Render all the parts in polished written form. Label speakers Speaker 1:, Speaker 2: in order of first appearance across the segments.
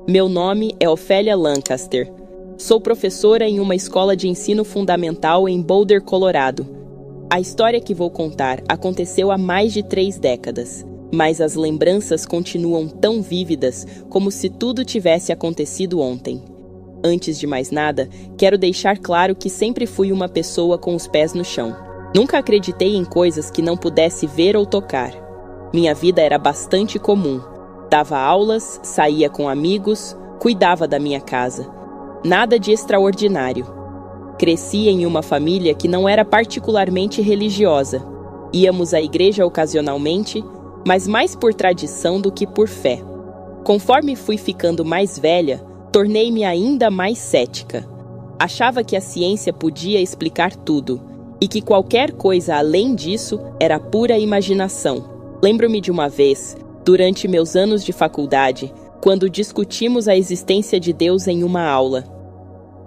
Speaker 1: Meu nome é Ofélia Lancaster. Sou professora em uma escola de ensino fundamental em Boulder, Colorado. A história que vou contar aconteceu há mais de 3 décadas, mas as lembranças continuam tão vívidas como se tudo tivesse acontecido ontem. Antes de mais nada, quero deixar claro que sempre fui uma pessoa com os pés no chão. Nunca acreditei em coisas que não pudesse ver ou tocar. Minha vida era bastante comum. Dava aulas, saía com amigos, cuidava da minha casa. Nada de extraordinário. Cresci em uma família que não era particularmente religiosa. Íamos à igreja ocasionalmente, mas mais por tradição do que por fé. Conforme fui ficando mais velha, tornei-me ainda mais cética. Achava que a ciência podia explicar tudo, e que qualquer coisa além disso era pura imaginação. Lembro-me de uma vez, durante meus anos de faculdade, quando discutimos a existência de Deus em uma aula.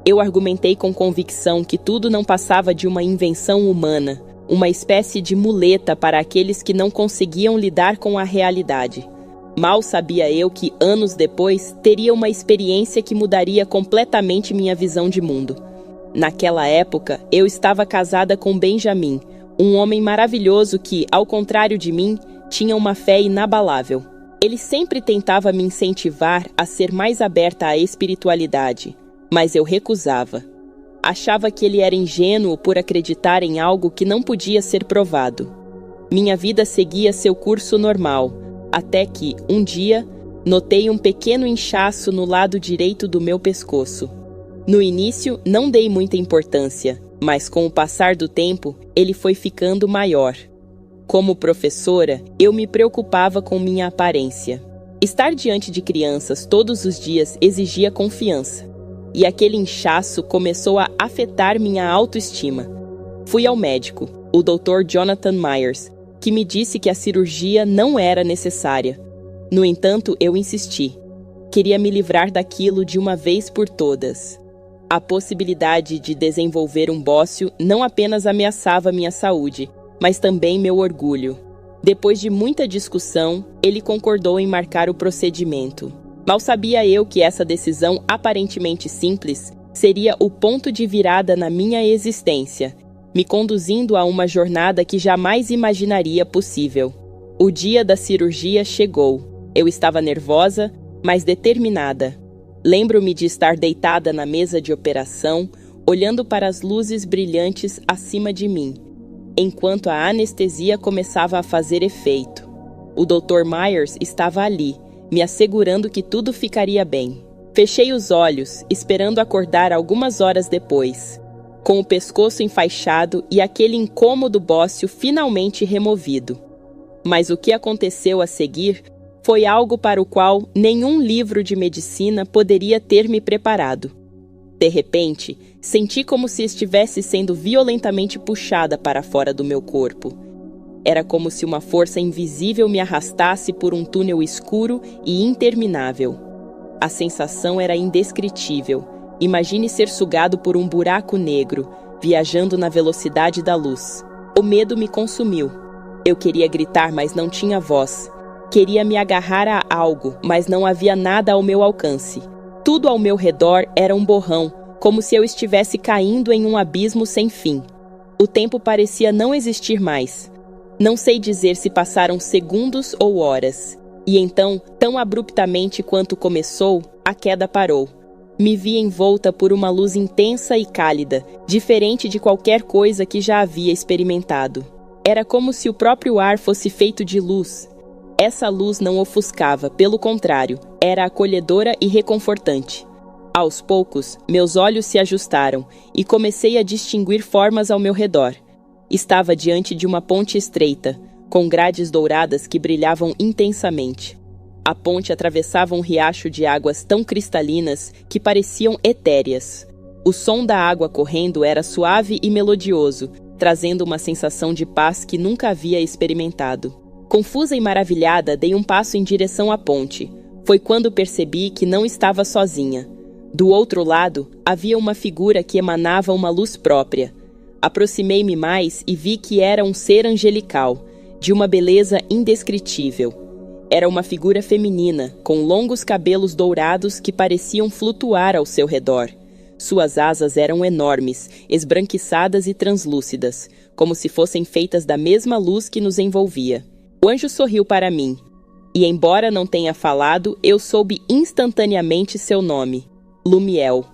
Speaker 1: Eu argumentei com convicção que tudo não passava de uma invenção humana, uma espécie de muleta para aqueles que não conseguiam lidar com a realidade. Mal sabia eu que, anos depois, teria uma experiência que mudaria completamente minha visão de mundo. Naquela época, eu estava casada com Benjamin, um homem maravilhoso que, ao contrário de mim, tinha uma fé inabalável. Ele sempre tentava me incentivar a ser mais aberta à espiritualidade, mas eu recusava. Achava que ele era ingênuo por acreditar em algo que não podia ser provado. Minha vida seguia seu curso normal, até que, um dia, notei um pequeno inchaço no lado direito do meu pescoço. No início, não dei muita importância, mas com o passar do tempo, ele foi ficando maior. Como professora, eu me preocupava com minha aparência. Estar diante de crianças todos os dias exigia confiança, e aquele inchaço começou a afetar minha autoestima. Fui ao médico, o Dr. Jonathan Myers, que me disse que a cirurgia não era necessária. No entanto, eu insisti. Queria me livrar daquilo de uma vez por todas. A possibilidade de desenvolver um bócio não apenas ameaçava minha saúde, mas também meu orgulho. Depois de muita discussão, ele concordou em marcar o procedimento. Mal sabia eu que essa decisão aparentemente simples seria o ponto de virada na minha existência, me conduzindo a uma jornada que jamais imaginaria possível. O dia da cirurgia chegou. Eu estava nervosa, mas determinada. Lembro-me de estar deitada na mesa de operação, olhando para as luzes brilhantes acima de mim, enquanto a anestesia começava a fazer efeito. O Dr. Myers estava ali, me assegurando que tudo ficaria bem. Fechei os olhos, esperando acordar algumas horas depois, com o pescoço enfaixado e aquele incômodo bócio finalmente removido. Mas o que aconteceu a seguir foi algo para o qual nenhum livro de medicina poderia ter me preparado. De repente, senti como se estivesse sendo violentamente puxada para fora do meu corpo. Era como se uma força invisível me arrastasse por um túnel escuro e interminável. A sensação era indescritível. Imagine ser sugado por um buraco negro, viajando na velocidade da luz. O medo me consumiu. Eu queria gritar, mas não tinha voz. Queria me agarrar a algo, mas não havia nada ao meu alcance. Tudo ao meu redor era um borrão, como se eu estivesse caindo em um abismo sem fim. O tempo parecia não existir mais. Não sei dizer se passaram segundos ou horas. E então, tão abruptamente quanto começou, a queda parou. Me vi envolta por uma luz intensa e cálida, diferente de qualquer coisa que já havia experimentado. Era como se o próprio ar fosse feito de luz. Essa luz não ofuscava, pelo contrário, era acolhedora e reconfortante. Aos poucos, meus olhos se ajustaram e comecei a distinguir formas ao meu redor. Estava diante de uma ponte estreita, com grades douradas que brilhavam intensamente. A ponte atravessava um riacho de águas tão cristalinas que pareciam etéreas. O som da água correndo era suave e melodioso, trazendo uma sensação de paz que nunca havia experimentado. Confusa e maravilhada, dei um passo em direção à ponte. Foi quando percebi que não estava sozinha. Do outro lado, havia uma figura que emanava uma luz própria. Aproximei-me mais e vi que era um ser angelical, de uma beleza indescritível. Era uma figura feminina, com longos cabelos dourados que pareciam flutuar ao seu redor. Suas asas eram enormes, esbranquiçadas e translúcidas, como se fossem feitas da mesma luz que nos envolvia. O anjo sorriu para mim, e embora não tenha falado, eu soube instantaneamente seu nome, Lumiel.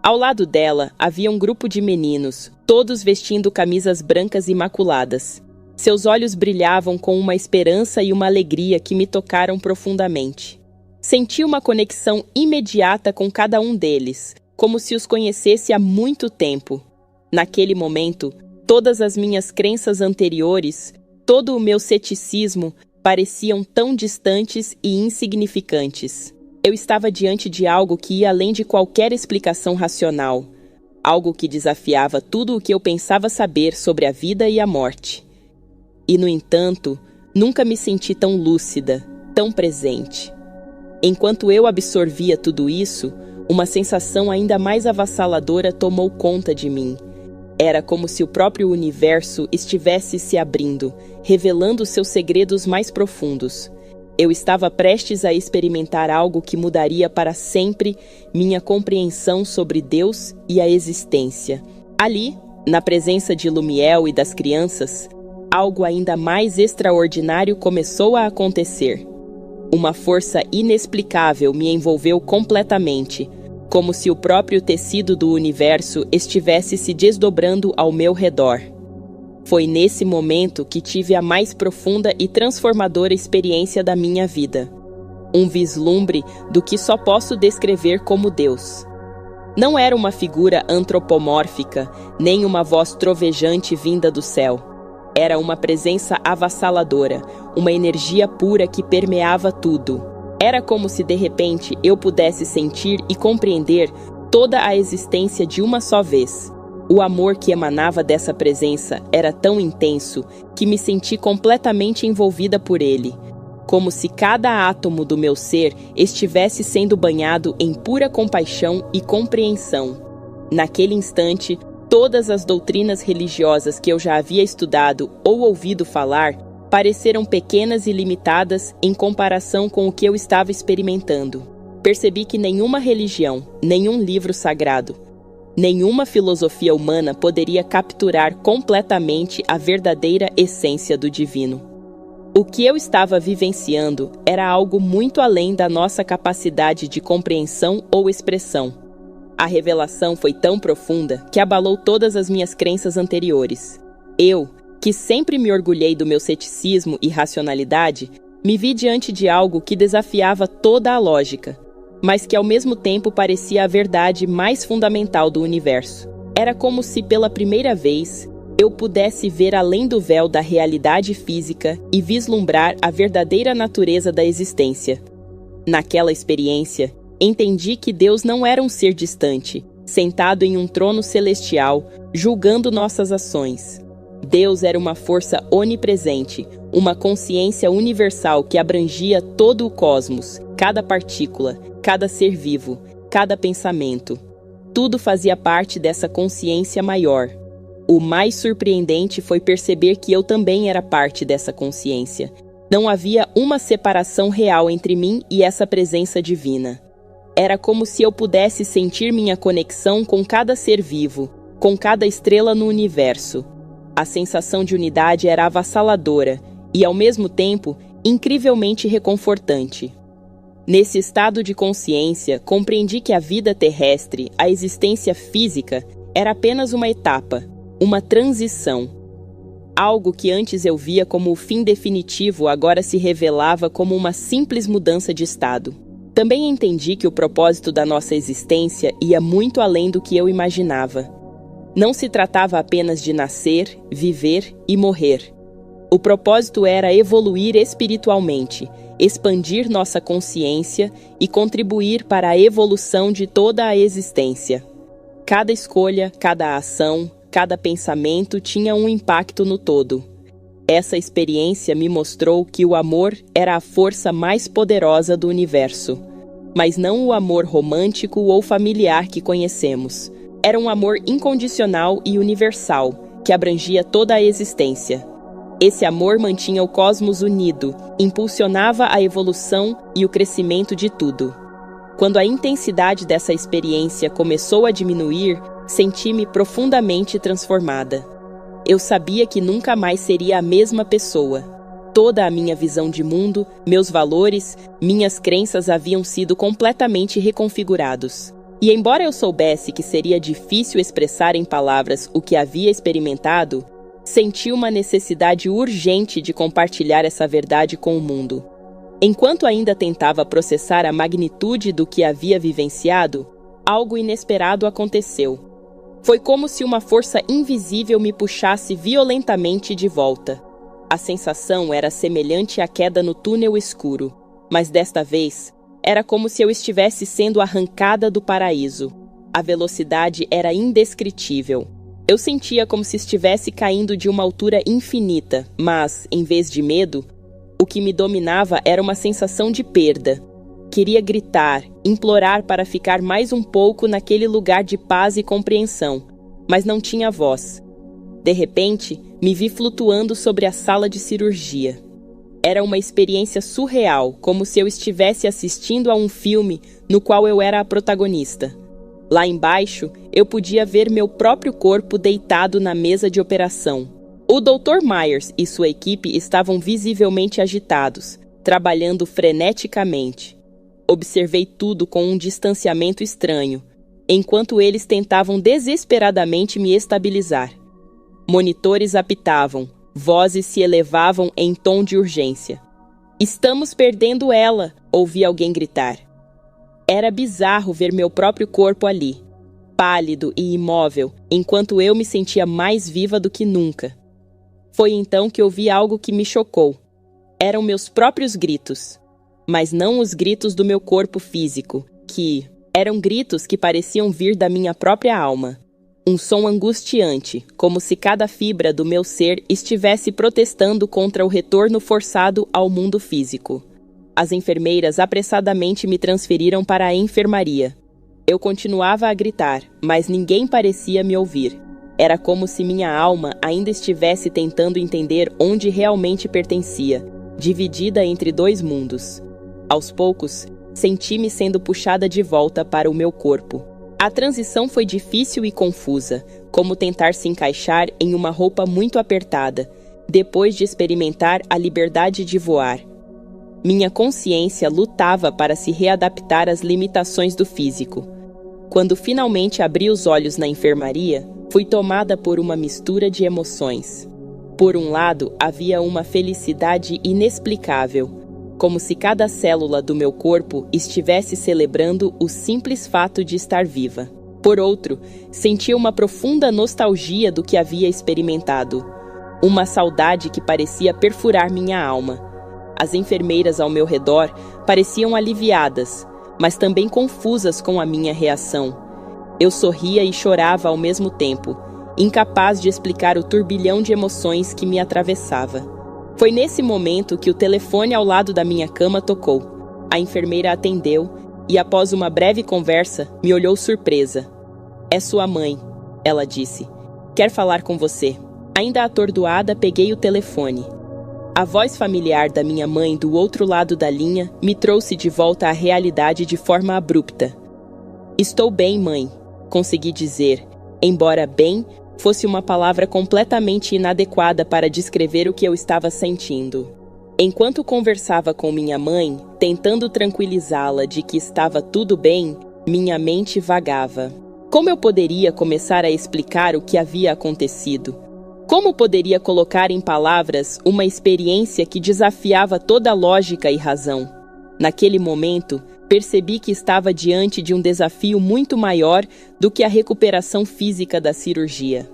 Speaker 1: Ao lado dela havia um grupo de meninos, todos vestindo camisas brancas imaculadas. Seus olhos brilhavam com uma esperança e uma alegria que me tocaram profundamente. Senti uma conexão imediata com cada um deles, como se os conhecesse há muito tempo. Naquele momento, todas as minhas crenças anteriores, todo o meu ceticismo, pareciam tão distantes e insignificantes. Eu estava diante de algo que ia além de qualquer explicação racional, algo que desafiava tudo o que eu pensava saber sobre a vida e a morte. E, no entanto, nunca me senti tão lúcida, tão presente. Enquanto eu absorvia tudo isso, uma sensação ainda mais avassaladora tomou conta de mim. Era como se o próprio universo estivesse se abrindo, revelando seus segredos mais profundos. Eu estava prestes a experimentar algo que mudaria para sempre minha compreensão sobre Deus e a existência. Ali, na presença de Lumiel e das crianças, algo ainda mais extraordinário começou a acontecer. Uma força inexplicável me envolveu completamente, como se o próprio tecido do universo estivesse se desdobrando ao meu redor. Foi nesse momento que tive a mais profunda e transformadora experiência da minha vida. Um vislumbre do que só posso descrever como Deus. Não era uma figura antropomórfica, nem uma voz trovejante vinda do céu. Era uma presença avassaladora, uma energia pura que permeava tudo. Era como se de repente eu pudesse sentir e compreender toda a existência de uma só vez. O amor que emanava dessa presença era tão intenso que me senti completamente envolvida por ele, como se cada átomo do meu ser estivesse sendo banhado em pura compaixão e compreensão. Naquele instante, todas as doutrinas religiosas que eu já havia estudado ou ouvido falar pareceram pequenas e limitadas em comparação com o que eu estava experimentando. Percebi que nenhuma religião, nenhum livro sagrado, nenhuma filosofia humana poderia capturar completamente a verdadeira essência do divino. O que eu estava vivenciando era algo muito além da nossa capacidade de compreensão ou expressão. A revelação foi tão profunda que abalou todas as minhas crenças anteriores. Eu, que sempre me orgulhei do meu ceticismo e racionalidade, me vi diante de algo que desafiava toda a lógica, mas que ao mesmo tempo parecia a verdade mais fundamental do universo. Era como se pela primeira vez eu pudesse ver além do véu da realidade física e vislumbrar a verdadeira natureza da existência. Naquela experiência, entendi que Deus não era um ser distante, sentado em um trono celestial, julgando nossas ações. Deus era uma força onipresente, uma consciência universal que abrangia todo o cosmos, cada partícula, cada ser vivo, cada pensamento. Tudo fazia parte dessa consciência maior. O mais surpreendente foi perceber que eu também era parte dessa consciência. Não havia uma separação real entre mim e essa presença divina. Era como se eu pudesse sentir minha conexão com cada ser vivo, com cada estrela no universo. A sensação de unidade era avassaladora e, ao mesmo tempo, incrivelmente reconfortante. Nesse estado de consciência, compreendi que a vida terrestre, a existência física, era apenas uma etapa, uma transição. Algo que antes eu via como o fim definitivo agora se revelava como uma simples mudança de estado. Também entendi que o propósito da nossa existência ia muito além do que eu imaginava. Não se tratava apenas de nascer, viver e morrer. O propósito era evoluir espiritualmente, expandir nossa consciência e contribuir para a evolução de toda a existência. Cada escolha, cada ação, cada pensamento tinha um impacto no todo. Essa experiência me mostrou que o amor era a força mais poderosa do universo, mas não o amor romântico ou familiar que conhecemos. Era um amor incondicional e universal, que abrangia toda a existência. Esse amor mantinha o cosmos unido, impulsionava a evolução e o crescimento de tudo. Quando a intensidade dessa experiência começou a diminuir, senti-me profundamente transformada. Eu sabia que nunca mais seria a mesma pessoa. Toda a minha visão de mundo, meus valores, minhas crenças haviam sido completamente reconfigurados. E embora eu soubesse que seria difícil expressar em palavras o que havia experimentado, senti uma necessidade urgente de compartilhar essa verdade com o mundo. Enquanto ainda tentava processar a magnitude do que havia vivenciado, algo inesperado aconteceu. Foi como se uma força invisível me puxasse violentamente de volta. A sensação era semelhante à queda no túnel escuro, mas desta vez, era como se eu estivesse sendo arrancada do paraíso. A velocidade era indescritível. Eu sentia como se estivesse caindo de uma altura infinita, mas, em vez de medo, o que me dominava era uma sensação de perda. Queria gritar, implorar para ficar mais um pouco naquele lugar de paz e compreensão, mas não tinha voz. De repente, me vi flutuando sobre a sala de cirurgia. Era uma experiência surreal, como se eu estivesse assistindo a um filme no qual eu era a protagonista. Lá embaixo, eu podia ver meu próprio corpo deitado na mesa de operação. O Dr. Myers e sua equipe estavam visivelmente agitados, trabalhando freneticamente. Observei tudo com um distanciamento estranho, enquanto eles tentavam desesperadamente me estabilizar. Monitores apitavam, vozes se elevavam em tom de urgência. "Estamos perdendo ela!" ouvi alguém gritar. Era bizarro ver meu próprio corpo ali, pálido e imóvel, enquanto eu me sentia mais viva do que nunca. Foi então que ouvi algo que me chocou. Eram meus próprios gritos, mas não os gritos do meu corpo físico, eram gritos que pareciam vir da minha própria alma. Um som angustiante, como se cada fibra do meu ser estivesse protestando contra o retorno forçado ao mundo físico. As enfermeiras apressadamente me transferiram para a enfermaria. Eu continuava a gritar, mas ninguém parecia me ouvir. Era como se minha alma ainda estivesse tentando entender onde realmente pertencia, dividida entre dois mundos. Aos poucos, senti-me sendo puxada de volta para o meu corpo. A transição foi difícil e confusa, como tentar se encaixar em uma roupa muito apertada, depois de experimentar a liberdade de voar. Minha consciência lutava para se readaptar às limitações do físico. Quando finalmente abri os olhos na enfermaria, fui tomada por uma mistura de emoções. Por um lado, havia uma felicidade inexplicável, como se cada célula do meu corpo estivesse celebrando o simples fato de estar viva. Por outro, sentia uma profunda nostalgia do que havia experimentado, uma saudade que parecia perfurar minha alma. As enfermeiras ao meu redor pareciam aliviadas, mas também confusas com a minha reação. Eu sorria e chorava ao mesmo tempo, incapaz de explicar o turbilhão de emoções que me atravessava. Foi nesse momento que o telefone ao lado da minha cama tocou. A enfermeira atendeu e, após uma breve conversa, me olhou surpresa. "É sua mãe", ela disse. "Quer falar com você." Ainda atordoada, peguei o telefone. A voz familiar da minha mãe do outro lado da linha me trouxe de volta à realidade de forma abrupta. "Estou bem, mãe", consegui dizer, embora "bem" fosse uma palavra completamente inadequada para descrever o que eu estava sentindo. Enquanto conversava com minha mãe, tentando tranquilizá-la de que estava tudo bem, minha mente vagava. Como eu poderia começar a explicar o que havia acontecido? Como poderia colocar em palavras uma experiência que desafiava toda lógica e razão? Naquele momento, percebi que estava diante de um desafio muito maior do que a recuperação física da cirurgia.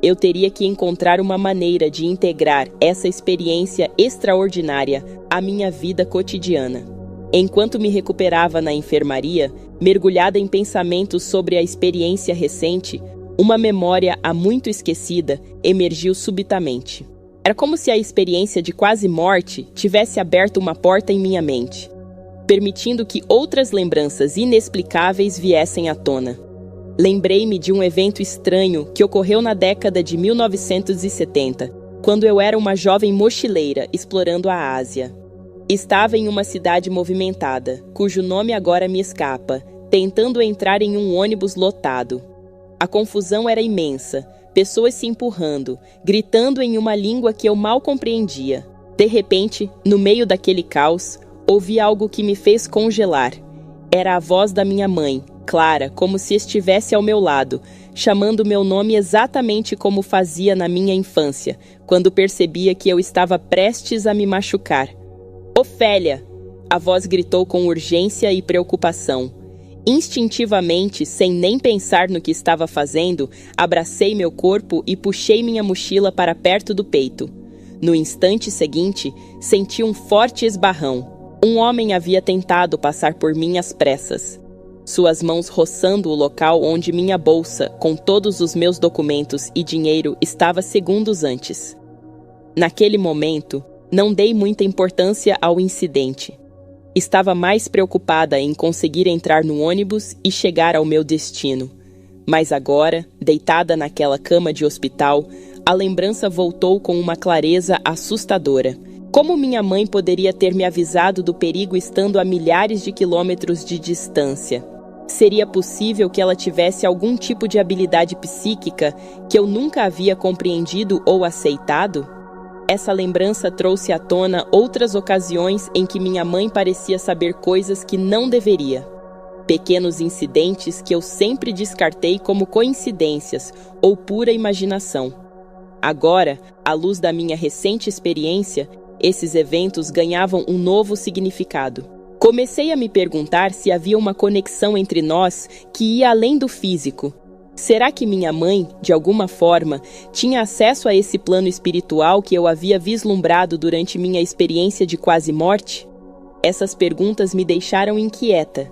Speaker 1: Eu teria que encontrar uma maneira de integrar essa experiência extraordinária à minha vida cotidiana. Enquanto me recuperava na enfermaria, mergulhada em pensamentos sobre a experiência recente, uma memória há muito esquecida emergiu subitamente. Era como se a experiência de quase morte tivesse aberto uma porta em minha mente, permitindo que outras lembranças inexplicáveis viessem à tona. Lembrei-me de um evento estranho que ocorreu na década de 1970, quando eu era uma jovem mochileira explorando a Ásia. Estava em uma cidade movimentada, cujo nome agora me escapa, tentando entrar em um ônibus lotado. A confusão era imensa, pessoas se empurrando, gritando em uma língua que eu mal compreendia. De repente, no meio daquele caos, ouvi algo que me fez congelar. Era a voz da minha mãe, clara, como se estivesse ao meu lado, chamando meu nome exatamente como fazia na minha infância, quando percebia que eu estava prestes a me machucar. Ofélia! A voz gritou com urgência e preocupação. Instintivamente, sem nem pensar no que estava fazendo, abracei meu corpo e puxei minha mochila para perto do peito. No instante seguinte, senti um forte esbarrão. Um homem havia tentado passar por mim às pressas. Suas mãos roçando o local onde minha bolsa, com todos os meus documentos e dinheiro, estava segundos antes. Naquele momento, não dei muita importância ao incidente. Estava mais preocupada em conseguir entrar no ônibus e chegar ao meu destino. Mas agora, deitada naquela cama de hospital, a lembrança voltou com uma clareza assustadora. Como minha mãe poderia ter me avisado do perigo estando a milhares de quilômetros de distância? Seria possível que ela tivesse algum tipo de habilidade psíquica que eu nunca havia compreendido ou aceitado? Essa lembrança trouxe à tona outras ocasiões em que minha mãe parecia saber coisas que não deveria. Pequenos incidentes que eu sempre descartei como coincidências ou pura imaginação. Agora, à luz da minha recente experiência, esses eventos ganhavam um novo significado. Comecei a me perguntar se havia uma conexão entre nós que ia além do físico. Será que minha mãe, de alguma forma, tinha acesso a esse plano espiritual que eu havia vislumbrado durante minha experiência de quase morte? Essas perguntas me deixaram inquieta.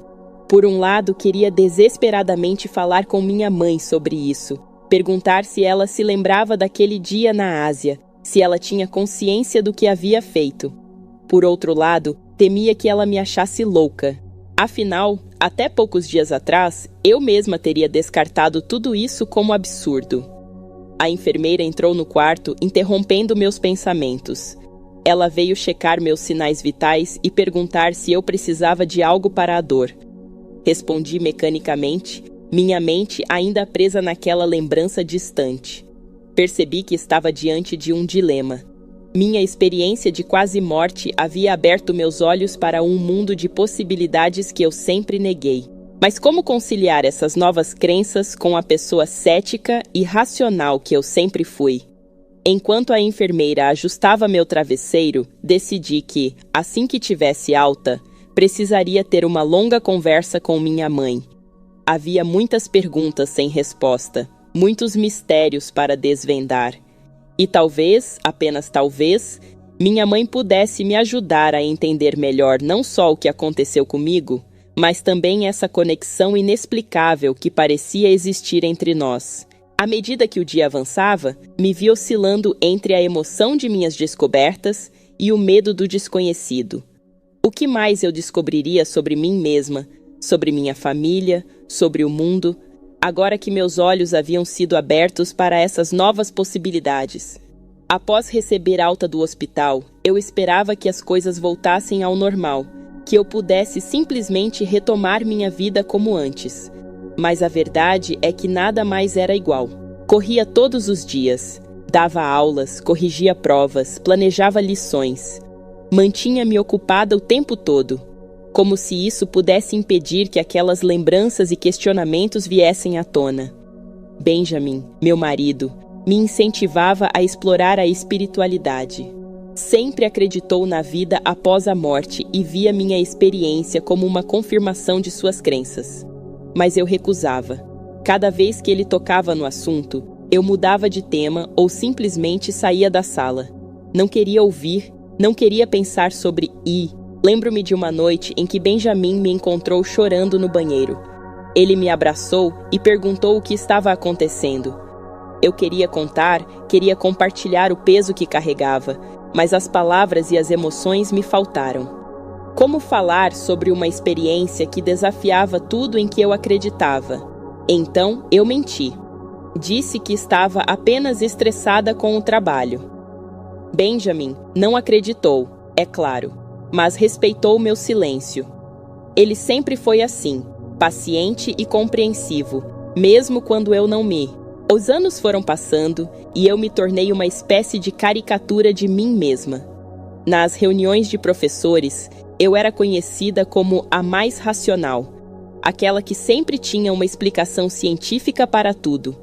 Speaker 1: Por um lado, queria desesperadamente falar com minha mãe sobre isso, perguntar se ela se lembrava daquele dia na Ásia, se ela tinha consciência do que havia feito. Por outro lado, temia que ela me achasse louca. Afinal, até poucos dias atrás, eu mesma teria descartado tudo isso como absurdo. A enfermeira entrou no quarto, interrompendo meus pensamentos. Ela veio checar meus sinais vitais e perguntar se eu precisava de algo para a dor. Respondi mecanicamente, minha mente ainda presa naquela lembrança distante. Percebi que estava diante de um dilema. Minha experiência de quase morte havia aberto meus olhos para um mundo de possibilidades que eu sempre neguei. Mas como conciliar essas novas crenças com a pessoa cética e racional que eu sempre fui? Enquanto a enfermeira ajustava meu travesseiro, decidi que, assim que tivesse alta, precisaria ter uma longa conversa com minha mãe. Havia muitas perguntas sem resposta, muitos mistérios para desvendar. E talvez, apenas talvez, minha mãe pudesse me ajudar a entender melhor não só o que aconteceu comigo, mas também essa conexão inexplicável que parecia existir entre nós. À medida que o dia avançava, me vi oscilando entre a emoção de minhas descobertas e o medo do desconhecido. O que mais eu descobriria sobre mim mesma, sobre minha família, sobre o mundo, agora que meus olhos haviam sido abertos para essas novas possibilidades? Após receber alta do hospital, eu esperava que as coisas voltassem ao normal, que eu pudesse simplesmente retomar minha vida como antes. Mas a verdade é que nada mais era igual. Corria todos os dias, dava aulas, corrigia provas, planejava lições. Mantinha-me ocupada o tempo todo, como se isso pudesse impedir que aquelas lembranças e questionamentos viessem à tona. Benjamin, meu marido, me incentivava a explorar a espiritualidade. Sempre acreditou na vida após a morte e via minha experiência como uma confirmação de suas crenças. Mas eu recusava. Cada vez que ele tocava no assunto, eu mudava de tema ou simplesmente saía da sala. Não queria ouvir, não queria pensar sobre Lembro-me de uma noite em que Benjamin me encontrou chorando no banheiro. Ele me abraçou e perguntou o que estava acontecendo. Eu queria contar, queria compartilhar o peso que carregava, mas as palavras e as emoções me faltaram. Como falar sobre uma experiência que desafiava tudo em que eu acreditava? Então, eu menti. Disse que estava apenas estressada com o trabalho. Benjamin não acreditou, é claro, mas respeitou meu silêncio. Ele sempre foi assim, paciente e compreensivo, mesmo quando eu não me. Os anos foram passando e eu me tornei uma espécie de caricatura de mim mesma. Nas reuniões de professores, eu era conhecida como a mais racional, aquela que sempre tinha uma explicação científica para tudo.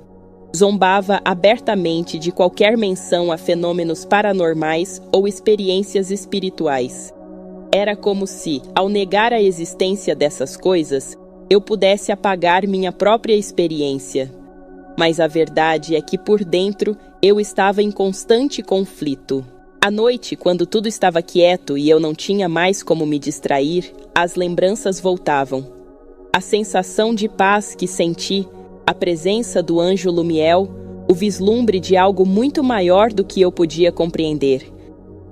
Speaker 1: Zombava abertamente de qualquer menção a fenômenos paranormais ou experiências espirituais. Era como se, ao negar a existência dessas coisas, eu pudesse apagar minha própria experiência. Mas a verdade é que por dentro eu estava em constante conflito. À noite, quando tudo estava quieto e eu não tinha mais como me distrair, as lembranças voltavam. A sensação de paz que senti, a presença do anjo Lumiel, o vislumbre de algo muito maior do que eu podia compreender.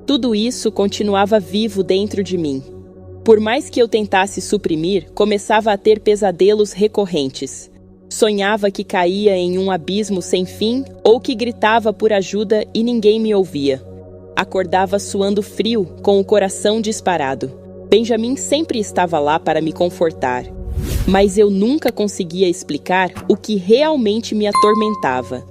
Speaker 1: Tudo isso continuava vivo dentro de mim. Por mais que eu tentasse suprimir, começava a ter pesadelos recorrentes. Sonhava que caía em um abismo sem fim ou que gritava por ajuda e ninguém me ouvia. Acordava suando frio, com o coração disparado. Benjamin sempre estava lá para me confortar. Mas eu nunca conseguia explicar o que realmente me atormentava.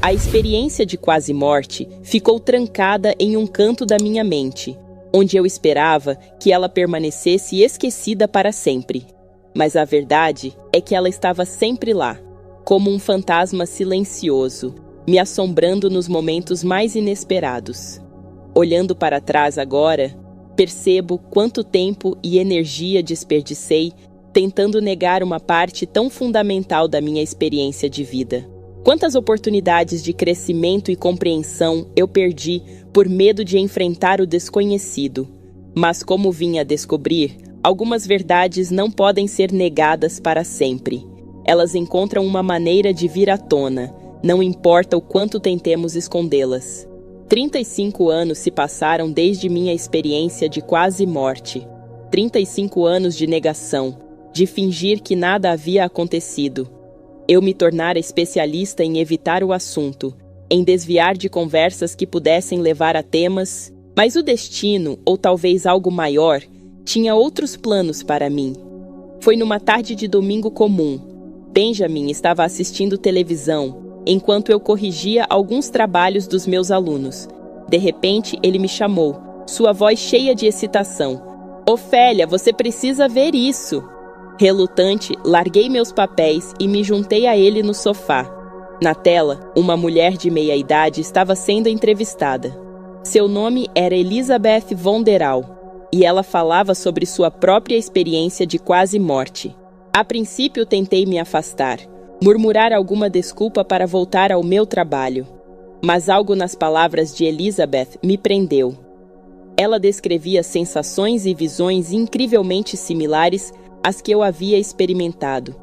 Speaker 1: A experiência de quase morte ficou trancada em um canto da minha mente, onde eu esperava que ela permanecesse esquecida para sempre. Mas a verdade é que ela estava sempre lá, como um fantasma silencioso, me assombrando nos momentos mais inesperados. Olhando para trás agora, percebo quanto tempo e energia desperdicei tentando negar uma parte tão fundamental da minha experiência de vida. Quantas oportunidades de crescimento e compreensão eu perdi por medo de enfrentar o desconhecido. Mas como vim a descobrir, algumas verdades não podem ser negadas para sempre. Elas encontram uma maneira de vir à tona, não importa o quanto tentemos escondê-las. 35 anos se passaram desde minha experiência de quase morte. 35 anos de negação, de fingir que nada havia acontecido. Eu me tornara especialista em evitar o assunto, em desviar de conversas que pudessem levar a temas, mas o destino, ou talvez algo maior, tinha outros planos para mim. Foi numa tarde de domingo comum. Benjamin estava assistindo televisão, enquanto eu corrigia alguns trabalhos dos meus alunos. De repente, ele me chamou, sua voz cheia de excitação. Ofélia, você precisa ver isso! Relutante, larguei meus papéis e me juntei a ele no sofá. Na tela, uma mulher de meia-idade estava sendo entrevistada. Seu nome era Elizabeth von der Au, e ela falava sobre sua própria experiência de quase morte. A princípio tentei me afastar, murmurar alguma desculpa para voltar ao meu trabalho. Mas algo nas palavras de Elizabeth me prendeu. Ela descrevia sensações e visões incrivelmente similares às que eu havia experimentado.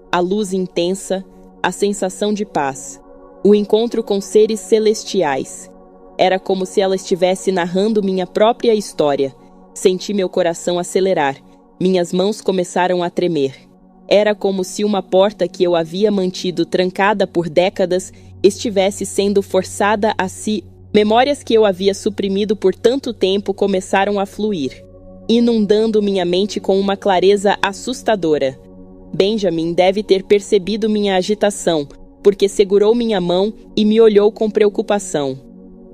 Speaker 1: A luz intensa, a sensação de paz, o encontro com seres celestiais. Era como se ela estivesse narrando minha própria história. Senti meu coração acelerar, minhas mãos começaram a tremer. Era como se uma porta que eu havia mantido trancada por décadas estivesse sendo forçada a se... Memórias que eu havia suprimido por tanto tempo começaram a fluir, inundando minha mente com uma clareza assustadora. Benjamin deve ter percebido minha agitação, porque segurou minha mão e me olhou com preocupação.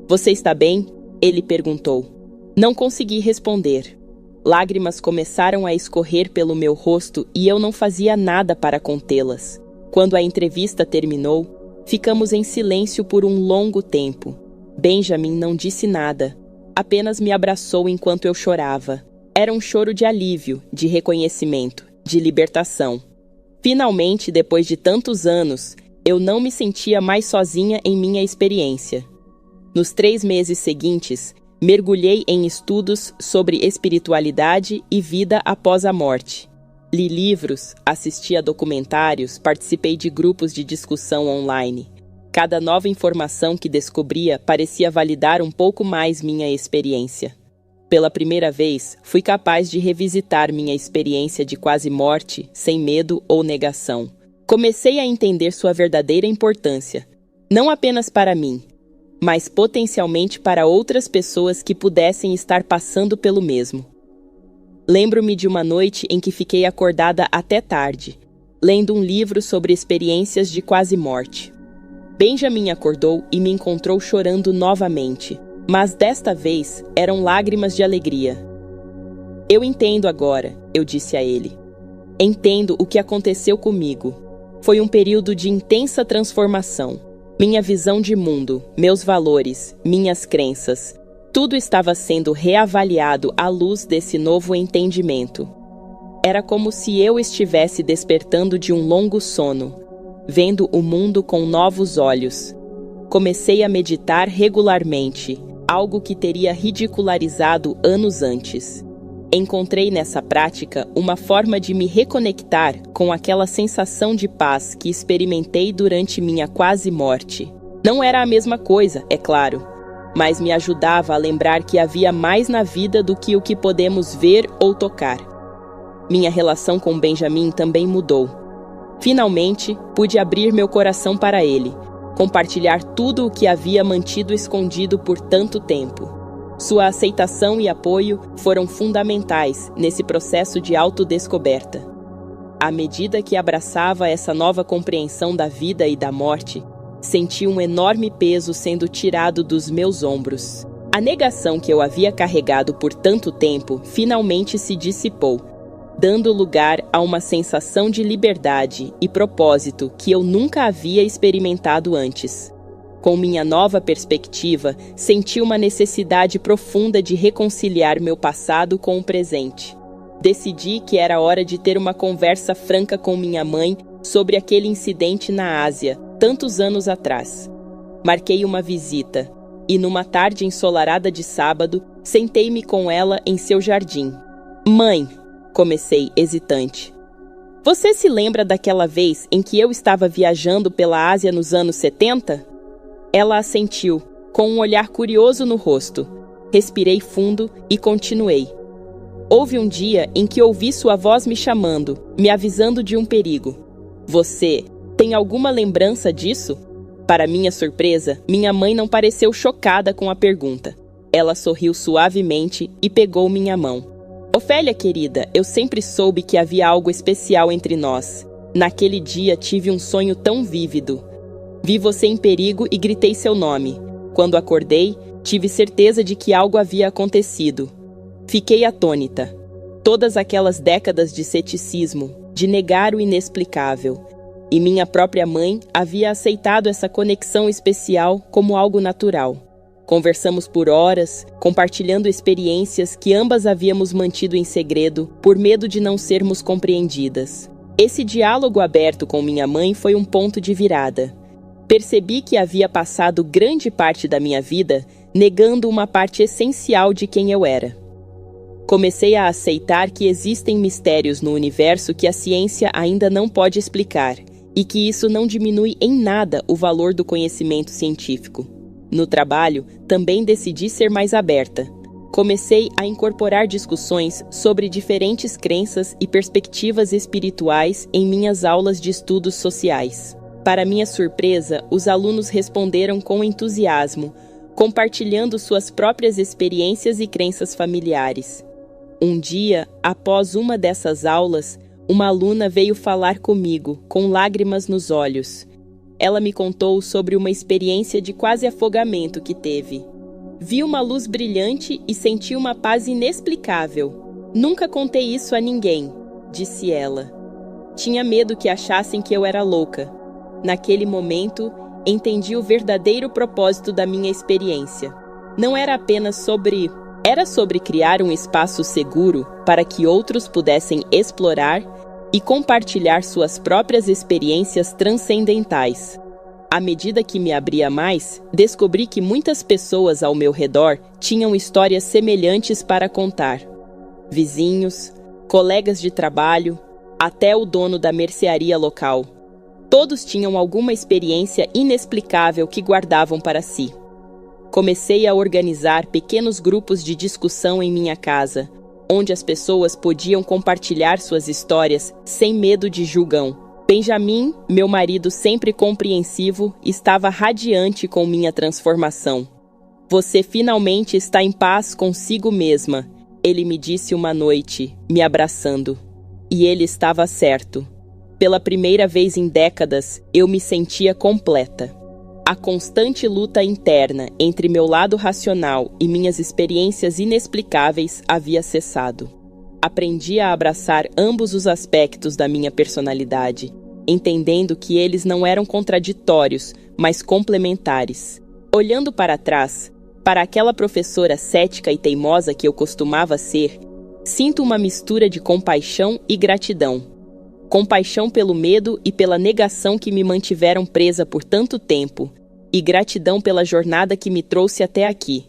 Speaker 1: Você está bem? Ele perguntou. Não consegui responder. Lágrimas começaram a escorrer pelo meu rosto e eu não fazia nada para contê-las. Quando a entrevista terminou, ficamos em silêncio por um longo tempo. Benjamin não disse nada, apenas me abraçou enquanto eu chorava. Era um choro de alívio, de reconhecimento, de libertação. Finalmente, depois de tantos anos, eu não me sentia mais sozinha em minha experiência. Nos 3 meses seguintes, mergulhei em estudos sobre espiritualidade e vida após a morte. Li livros, assisti a documentários, participei de grupos de discussão online. Cada nova informação que descobria parecia validar um pouco mais minha experiência. Pela primeira vez, fui capaz de revisitar minha experiência de quase morte sem medo ou negação. Comecei a entender sua verdadeira importância, não apenas para mim, mas potencialmente para outras pessoas que pudessem estar passando pelo mesmo. Lembro-me de uma noite em que fiquei acordada até tarde, lendo um livro sobre experiências de quase morte. Benjamin acordou e me encontrou chorando novamente, mas desta vez eram lágrimas de alegria. Eu entendo agora, eu disse a ele. Entendo o que aconteceu comigo. Foi um período de intensa transformação. Minha visão de mundo, meus valores, minhas crenças, tudo estava sendo reavaliado à luz desse novo entendimento. Era como se eu estivesse despertando de um longo sono, vendo o mundo com novos olhos. Comecei a meditar regularmente, algo que teria ridicularizado anos antes. Encontrei nessa prática uma forma de me reconectar com aquela sensação de paz que experimentei durante minha quase morte. Não era a mesma coisa, é claro, mas me ajudava a lembrar que havia mais na vida do que o que podemos ver ou tocar. Minha relação com Benjamin também mudou. Finalmente, pude abrir meu coração para ele, compartilhar tudo o que havia mantido escondido por tanto tempo. Sua aceitação e apoio foram fundamentais nesse processo de autodescoberta. À medida que abraçava essa nova compreensão da vida e da morte, senti um enorme peso sendo tirado dos meus ombros. A negação que eu havia carregado por tanto tempo finalmente se dissipou, dando lugar a uma sensação de liberdade e propósito que eu nunca havia experimentado antes. Com minha nova perspectiva, senti uma necessidade profunda de reconciliar meu passado com o presente. Decidi que era hora de ter uma conversa franca com minha mãe sobre aquele incidente na Ásia, tantos anos atrás. Marquei uma visita e, numa tarde ensolarada de sábado, sentei-me com ela em seu jardim. Mãe, comecei hesitante. Você se lembra daquela vez em que eu estava viajando pela Ásia nos anos 70? Ela assentiu, com um olhar curioso no rosto. Respirei fundo e continuei. Houve um dia em que ouvi sua voz me chamando, me avisando de um perigo. Você tem alguma lembrança disso? Para minha surpresa, minha mãe não pareceu chocada com a pergunta. Ela sorriu suavemente e pegou minha mão. Ofélia, querida, eu sempre soube que havia algo especial entre nós. Naquele dia tive um sonho tão vívido. Vi você em perigo e gritei seu nome. Quando acordei, tive certeza de que algo havia acontecido. Fiquei atônita. Todas aquelas décadas de ceticismo, de negar o inexplicável. E minha própria mãe havia aceitado essa conexão especial como algo natural. Conversamos por horas, compartilhando experiências que ambas havíamos mantido em segredo por medo de não sermos compreendidas. Esse diálogo aberto com minha mãe foi um ponto de virada. Percebi que havia passado grande parte da minha vida negando uma parte essencial de quem eu era. Comecei a aceitar que existem mistérios no universo que a ciência ainda não pode explicar, e que isso não diminui em nada o valor do conhecimento científico. No trabalho, também decidi ser mais aberta. Comecei a incorporar discussões sobre diferentes crenças e perspectivas espirituais em minhas aulas de estudos sociais. Para minha surpresa, os alunos responderam com entusiasmo, compartilhando suas próprias experiências e crenças familiares. Um dia, após uma dessas aulas, uma aluna veio falar comigo, com lágrimas nos olhos. Ela me contou sobre uma experiência de quase afogamento que teve. Vi uma luz brilhante e senti uma paz inexplicável. Nunca contei isso a ninguém, disse ela. Tinha medo que achassem que eu era louca. Naquele momento, entendi o verdadeiro propósito da minha experiência. Não era apenas sobre... Era sobre criar um espaço seguro para que outros pudessem explorar e compartilhar suas próprias experiências transcendentais. À medida que me abria mais, descobri que muitas pessoas ao meu redor tinham histórias semelhantes para contar. Vizinhos, colegas de trabalho, até o dono da mercearia local. Todos tinham alguma experiência inexplicável que guardavam para si. Comecei a organizar pequenos grupos de discussão em minha casa, onde as pessoas podiam compartilhar suas histórias sem medo de julgão. Benjamin, meu marido sempre compreensivo, estava radiante com minha transformação. Você finalmente está em paz consigo mesma, ele me disse uma noite, me abraçando. E ele estava certo. Pela primeira vez em décadas, eu me sentia completa. A constante luta interna entre meu lado racional e minhas experiências inexplicáveis havia cessado. Aprendi a abraçar ambos os aspectos da minha personalidade, entendendo que eles não eram contraditórios, mas complementares. Olhando para trás, para aquela professora cética e teimosa que eu costumava ser, sinto uma mistura de compaixão e gratidão. Compaixão pelo medo e pela negação que me mantiveram presa por tanto tempo, e gratidão pela jornada que me trouxe até aqui.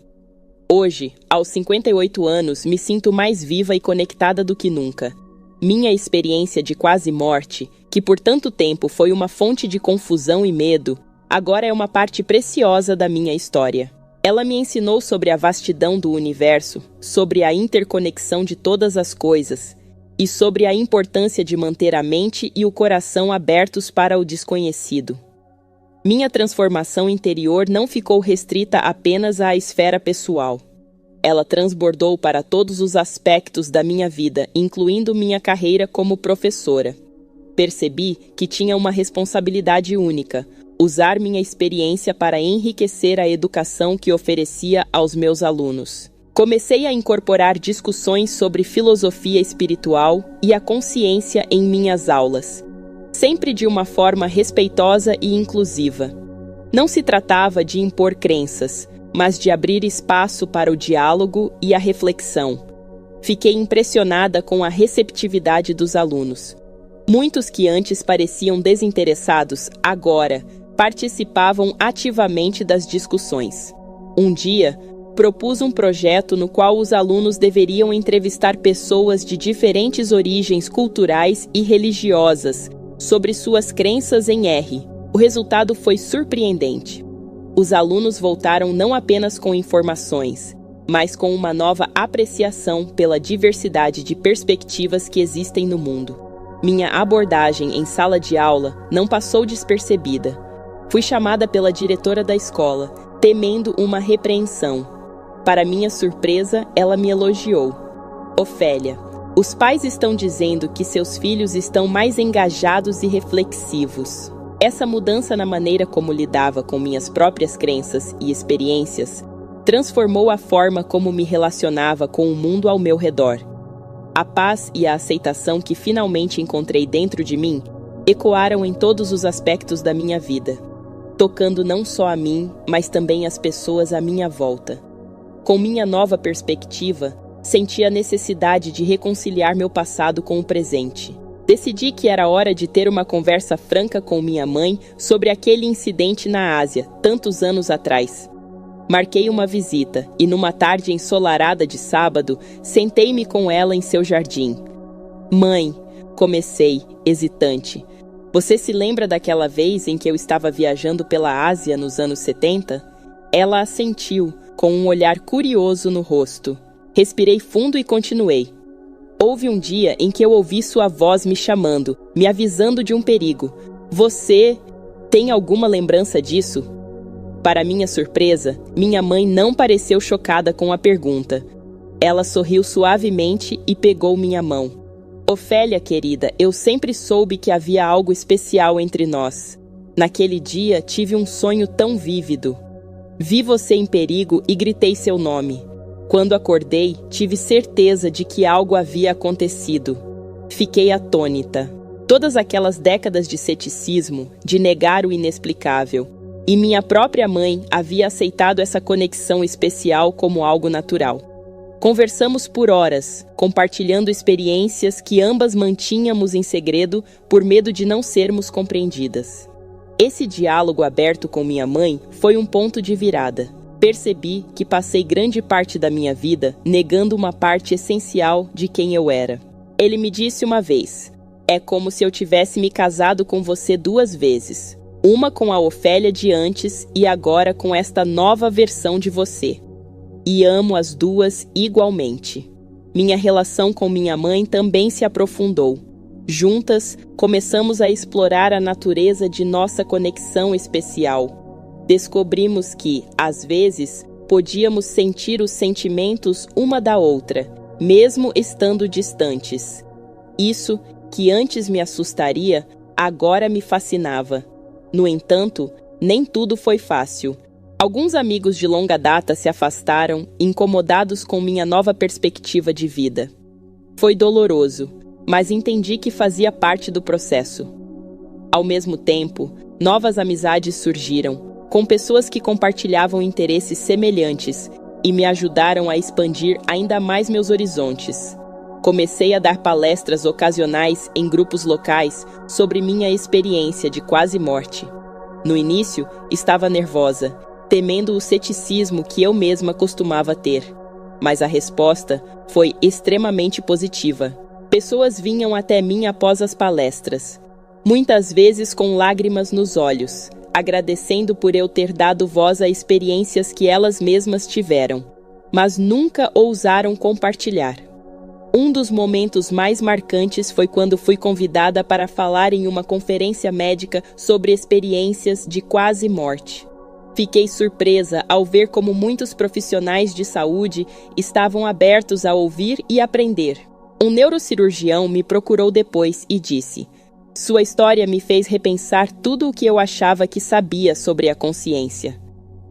Speaker 1: Hoje, aos 58 anos, me sinto mais viva e conectada do que nunca. Minha experiência de quase morte, que por tanto tempo foi uma fonte de confusão e medo, agora é uma parte preciosa da minha história. Ela me ensinou sobre a vastidão do universo, sobre a interconexão de todas as coisas e sobre a importância de manter a mente e o coração abertos para o desconhecido. Minha transformação interior não ficou restrita apenas à esfera pessoal. Ela transbordou para todos os aspectos da minha vida, incluindo minha carreira como professora. Percebi que tinha uma responsabilidade única: usar minha experiência para enriquecer a educação que oferecia aos meus alunos. Comecei a incorporar discussões sobre filosofia espiritual e a consciência em minhas aulas, sempre de uma forma respeitosa e inclusiva. Não se tratava de impor crenças, mas de abrir espaço para o diálogo e a reflexão. Fiquei impressionada com a receptividade dos alunos. Muitos que antes pareciam desinteressados, agora participavam ativamente das discussões. Um dia, propus um projeto no qual os alunos deveriam entrevistar pessoas de diferentes origens culturais e religiosas sobre suas crenças em R. O resultado foi surpreendente. Os alunos voltaram não apenas com informações, mas com uma nova apreciação pela diversidade de perspectivas que existem no mundo. Minha abordagem em sala de aula não passou despercebida. Fui chamada pela diretora da escola, temendo uma repreensão. Para minha surpresa, ela me elogiou. Ofélia, os pais estão dizendo que seus filhos estão mais engajados e reflexivos. Essa mudança na maneira como lidava com minhas próprias crenças e experiências transformou a forma como me relacionava com o mundo ao meu redor. A paz e a aceitação que finalmente encontrei dentro de mim ecoaram em todos os aspectos da minha vida, tocando não só a mim, mas também as pessoas à minha volta. Com minha nova perspectiva, senti a necessidade de reconciliar meu passado com o presente. Decidi que era hora de ter uma conversa franca com minha mãe sobre aquele incidente na Ásia, tantos anos atrás. Marquei uma visita e, numa tarde ensolarada de sábado, sentei-me com ela em seu jardim. Mãe, comecei, hesitante. Você se lembra daquela vez em que eu estava viajando pela Ásia nos anos 70? Ela assentiu, com um olhar curioso no rosto. Respirei fundo e continuei. Houve um dia em que eu ouvi sua voz me chamando, me avisando de um perigo. Você tem alguma lembrança disso? Para minha surpresa, minha mãe não pareceu chocada com a pergunta. Ela sorriu suavemente e pegou minha mão. Ofélia, querida, eu sempre soube que havia algo especial entre nós. Naquele dia, tive um sonho tão vívido. Vi você em perigo e gritei seu nome. Quando acordei, tive certeza de que algo havia acontecido. Fiquei atônita. Todas aquelas décadas de ceticismo, de negar o inexplicável. E minha própria mãe havia aceitado essa conexão especial como algo natural. Conversamos por horas, compartilhando experiências que ambas mantínhamos em segredo por medo de não sermos compreendidas. Esse diálogo aberto com minha mãe foi um ponto de virada. Percebi que passei grande parte da minha vida negando uma parte essencial de quem eu era. Ele me disse uma vez: é como se eu tivesse me casado com você 2 vezes. Uma com a Ofélia de antes e agora com esta nova versão de você. E amo as duas igualmente. Minha relação com minha mãe também se aprofundou. Juntas, começamos a explorar a natureza de nossa conexão especial. Descobrimos que, às vezes, podíamos sentir os sentimentos uma da outra, mesmo estando distantes. Isso, que antes me assustaria, agora me fascinava. No entanto, nem tudo foi fácil. Alguns amigos de longa data se afastaram, incomodados com minha nova perspectiva de vida. Foi doloroso, mas entendi que fazia parte do processo. Ao mesmo tempo, novas amizades surgiram, com pessoas que compartilhavam interesses semelhantes e me ajudaram a expandir ainda mais meus horizontes. Comecei a dar palestras ocasionais em grupos locais sobre minha experiência de quase morte. No início, estava nervosa, temendo o ceticismo que eu mesma costumava ter. Mas a resposta foi extremamente positiva. Pessoas vinham até mim após as palestras, muitas vezes com lágrimas nos olhos, agradecendo por eu ter dado voz a experiências que elas mesmas tiveram, mas nunca ousaram compartilhar. Um dos momentos mais marcantes foi quando fui convidada para falar em uma conferência médica sobre experiências de quase morte. Fiquei surpresa ao ver como muitos profissionais de saúde estavam abertos a ouvir e aprender. Um neurocirurgião me procurou depois e disse: "Sua história me fez repensar tudo o que eu achava que sabia sobre a consciência."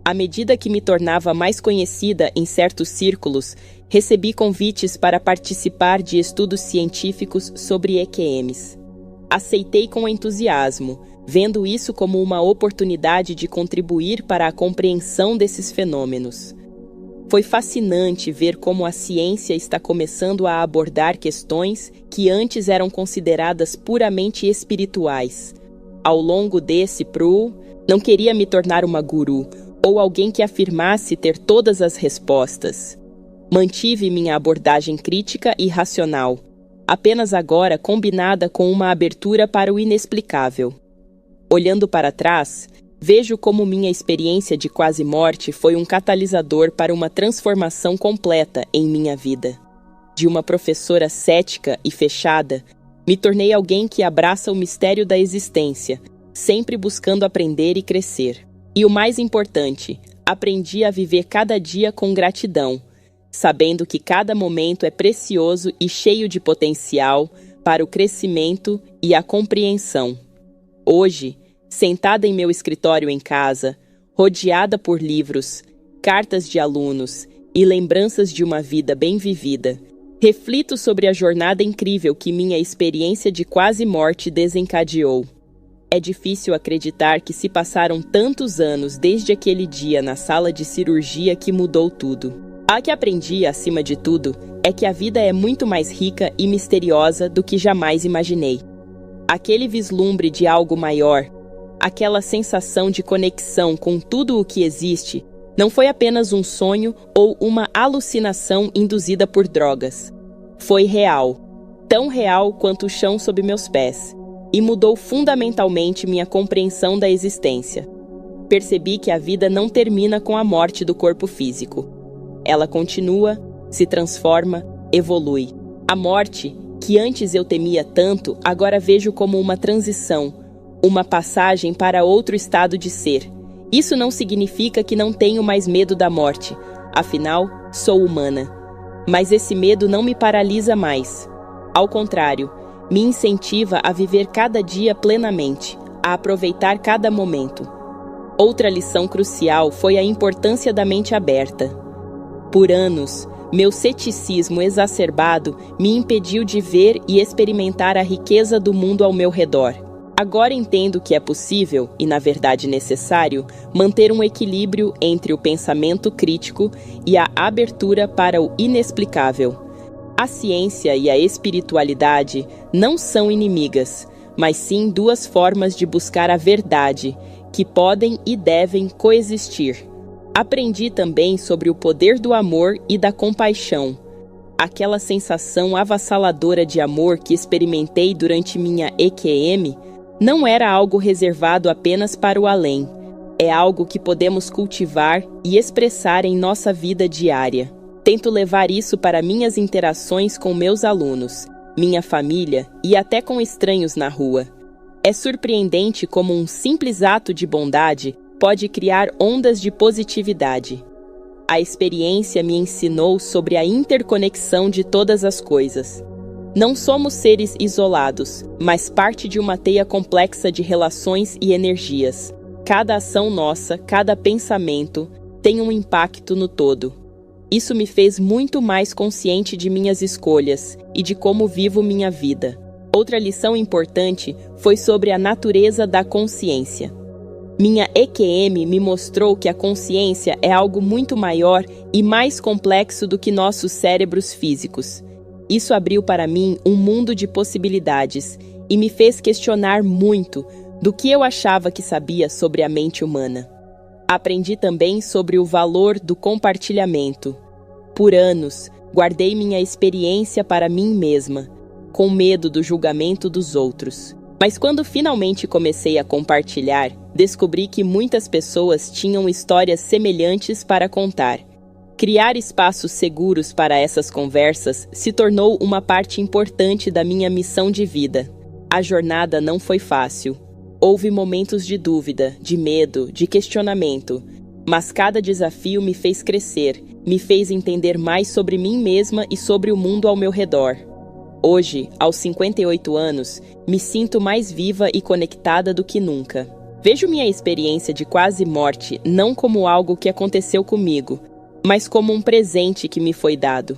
Speaker 1: À medida que me tornava mais conhecida em certos círculos, recebi convites para participar de estudos científicos sobre EQMs. Aceitei com entusiasmo, vendo isso como uma oportunidade de contribuir para a compreensão desses fenômenos. Foi fascinante ver como a ciência está começando a abordar questões que antes eram consideradas puramente espirituais. Ao longo desse não queria me tornar uma guru ou alguém que afirmasse ter todas as respostas. Mantive minha abordagem crítica e racional, apenas agora combinada com uma abertura para o inexplicável. Olhando para trás, vejo como minha experiência de quase morte foi um catalisador para uma transformação completa em minha vida. De uma professora cética e fechada, me tornei alguém que abraça o mistério da existência, sempre buscando aprender e crescer. E o mais importante, aprendi a viver cada dia com gratidão, sabendo que cada momento é precioso e cheio de potencial para o crescimento e a compreensão. Hoje, sentada em meu escritório em casa, rodeada por livros, cartas de alunos e lembranças de uma vida bem vivida, reflito sobre a jornada incrível que minha experiência de quase morte desencadeou. É difícil acreditar que se passaram tantos anos desde aquele dia na sala de cirurgia que mudou tudo. A que aprendi, acima de tudo, é que a vida é muito mais rica e misteriosa do que jamais imaginei. Aquele vislumbre de algo maior, aquela sensação de conexão com tudo o que existe, não foi apenas um sonho ou uma alucinação induzida por drogas. Foi real, tão real quanto o chão sob meus pés, e mudou fundamentalmente minha compreensão da existência. Percebi que a vida não termina com a morte do corpo físico. Ela continua, se transforma, evolui. A morte, que antes eu temia tanto, agora vejo como uma transição, uma passagem para outro estado de ser. Isso não significa que não tenho mais medo da morte, afinal, sou humana. Mas esse medo não me paralisa mais. Ao contrário, me incentiva a viver cada dia plenamente, a aproveitar cada momento. Outra lição crucial foi a importância da mente aberta. Por anos, meu ceticismo exacerbado me impediu de ver e experimentar a riqueza do mundo ao meu redor. Agora entendo que é possível, e na verdade necessário, manter um equilíbrio entre o pensamento crítico e a abertura para o inexplicável. A ciência e a espiritualidade não são inimigas, mas sim duas formas de buscar a verdade, que podem e devem coexistir. Aprendi também sobre o poder do amor e da compaixão. Aquela sensação avassaladora de amor que experimentei durante minha EQM não era algo reservado apenas para o além. É algo que podemos cultivar e expressar em nossa vida diária. Tento levar isso para minhas interações com meus alunos, minha família e até com estranhos na rua. É surpreendente como um simples ato de bondade pode criar ondas de positividade. A experiência me ensinou sobre a interconexão de todas as coisas. Não somos seres isolados, mas parte de uma teia complexa de relações e energias. Cada ação nossa, cada pensamento, tem um impacto no todo. Isso me fez muito mais consciente de minhas escolhas e de como vivo minha vida. Outra lição importante foi sobre a natureza da consciência. Minha EQM me mostrou que a consciência é algo muito maior e mais complexo do que nossos cérebros físicos. Isso abriu para mim um mundo de possibilidades e me fez questionar muito do que eu achava que sabia sobre a mente humana. Aprendi também sobre o valor do compartilhamento. Por anos, guardei minha experiência para mim mesma, com medo do julgamento dos outros. Mas quando finalmente comecei a compartilhar, descobri que muitas pessoas tinham histórias semelhantes para contar. Criar espaços seguros para essas conversas se tornou uma parte importante da minha missão de vida. A jornada não foi fácil. Houve momentos de dúvida, de medo, de questionamento, mas cada desafio me fez crescer, me fez entender mais sobre mim mesma e sobre o mundo ao meu redor. Hoje, aos 58 anos, me sinto mais viva e conectada do que nunca. Vejo minha experiência de quase morte não como algo que aconteceu comigo, mas como um presente que me foi dado.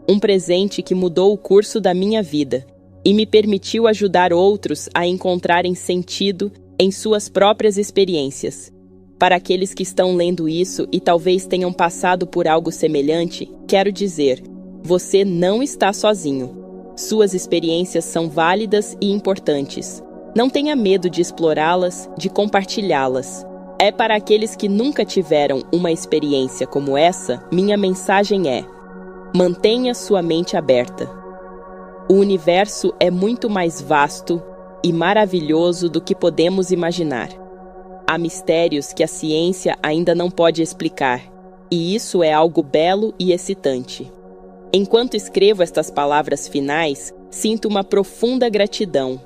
Speaker 1: Um presente que mudou o curso da minha vida e me permitiu ajudar outros a encontrarem sentido em suas próprias experiências. Para aqueles que estão lendo isso e talvez tenham passado por algo semelhante, quero dizer, você não está sozinho. Suas experiências são válidas e importantes. Não tenha medo de explorá-las, de compartilhá-las. É para aqueles que nunca tiveram uma experiência como essa, minha mensagem é: mantenha sua mente aberta. O universo é muito mais vasto e maravilhoso do que podemos imaginar. Há mistérios que a ciência ainda não pode explicar, e isso é algo belo e excitante. Enquanto escrevo estas palavras finais, sinto uma profunda gratidão.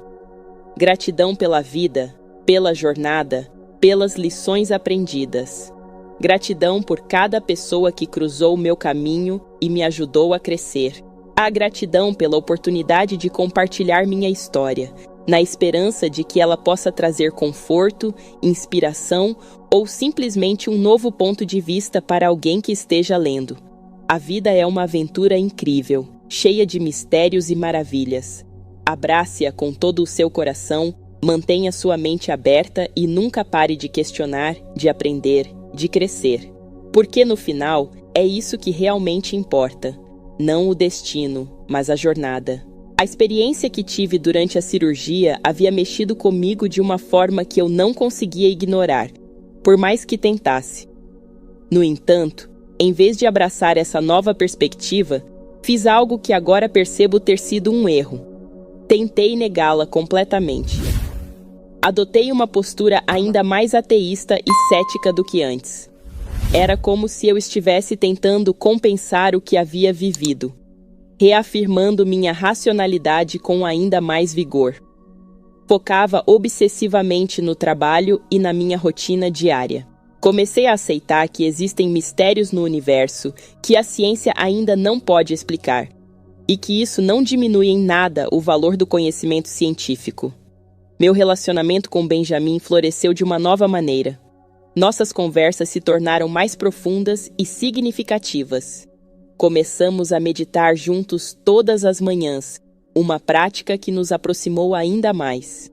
Speaker 1: Gratidão pela vida, pela jornada, pelas lições aprendidas. Gratidão por cada pessoa que cruzou o meu caminho e me ajudou a crescer. A gratidão pela oportunidade de compartilhar minha história, na esperança de que ela possa trazer conforto, inspiração ou simplesmente um novo ponto de vista para alguém que esteja lendo. A vida é uma aventura incrível, cheia de mistérios e maravilhas. Abrace-a com todo o seu coração, mantenha sua mente aberta e nunca pare de questionar, de aprender, de crescer. Porque no final, é isso que realmente importa. Não o destino, mas a jornada. A experiência que tive durante a cirurgia havia mexido comigo de uma forma que eu não conseguia ignorar, por mais que tentasse. No entanto, em vez de abraçar essa nova perspectiva, fiz algo que agora percebo ter sido um erro. Tentei negá-la completamente. Adotei uma postura ainda mais ateísta e cética do que antes. Era como se eu estivesse tentando compensar o que havia vivido, reafirmando minha racionalidade com ainda mais vigor. Focava obsessivamente no trabalho e na minha rotina diária. Comecei a aceitar que existem mistérios no universo que a ciência ainda não pode explicar, e que isso não diminui em nada o valor do conhecimento científico. Meu relacionamento com Benjamin floresceu de uma nova maneira. Nossas conversas se tornaram mais profundas e significativas. Começamos a meditar juntos todas as manhãs, uma prática que nos aproximou ainda mais.